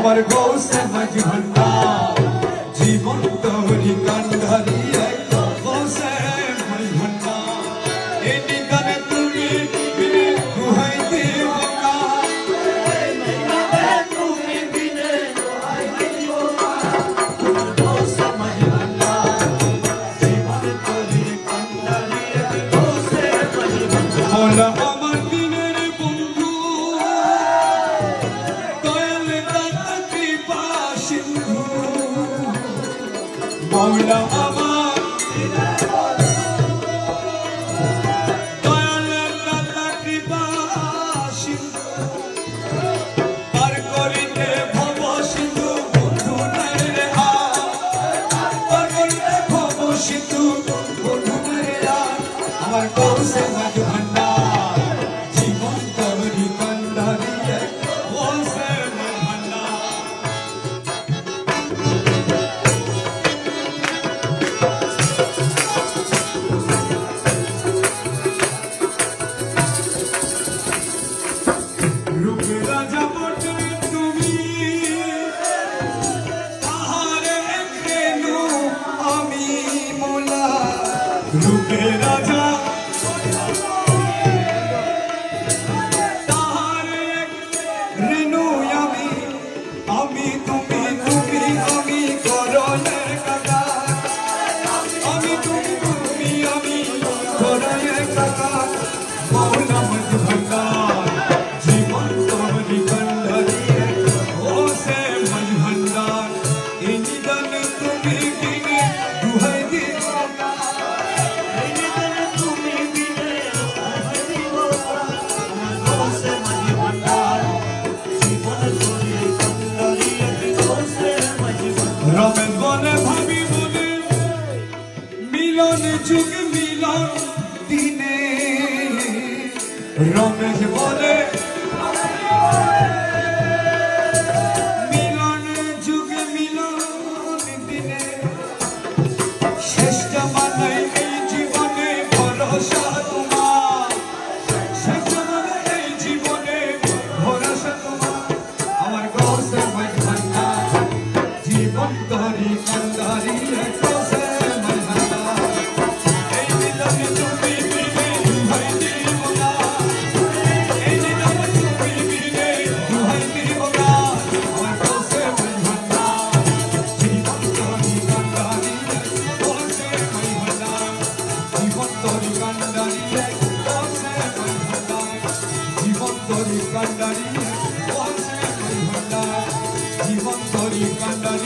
আমার গৌসে মজহন্না জীবন তোরি কান্ডারি গৌসে মজহন্না এই নিদানে তুমি বিনে দুহাই দিওকা তুমি বিনে দুহাই দিওকা আমার গৌসে মজহন্না জীবন তোরি কান্ডারি গৌসে মজহন্না মোলা আমার দিনের বন্ধু মৌলা আমার দয়ালের দাতা কৃপা সিন্ধু পার করিতে ভব সিন্ধু বন্ধু নাই রে পার করিতে ভব সিন্ধু বন্ধু নাই রে আমার গৌসে মজহন্না জীবন তোরি কান্ডারি গৌসে মজহন্না রাজা বটে তুমি তাহারে কেনু আমি মোলা রূপে রাজা তাহারে রেনু আমি তুমি তুমি আমি করলের কাকা আমি তুমি আমি করলের কাকা মৌলা মজহন্না জীবন তোরি কান্ডারি গৌসে মজহন্না এই নিদানে তুমি বিনে দুহাই দিওকা এই নিদানে তুমি বিনে দুহাই দিওকা আমার গৌসে মজহন্না জীবন তোরি কান্ডারি গৌসে মজহন্না রমেশ বলে ভাবি বলে মিলন যুগ মিলন দিনে রমেশ বলে মিলন যুগে মিলন দিনে শ্রেষ্ঠ মানে এই জীবনে ভরসা তোমার শ্রেষ্ঠ মানে এই জীবনে ভরসা তোমার আমার গৌসে মজহন্না জীবন তোরি কান্ডারি গৌসে মজহন্না এই মিলনে তুমি বিনে দুহাই দিওকা এই নিদানে তুমি বিনে দুহাই দিওকা আমার গৌসে মজহন্না জীবন তোরি কান্ডারি গৌসে মজহন্না জীবন তোরি কান্ডারি গৌসে মজহন্না জীবন তোরি কান্ডারি গৌসে মজহন্না জীবন তোরি কান্ডারি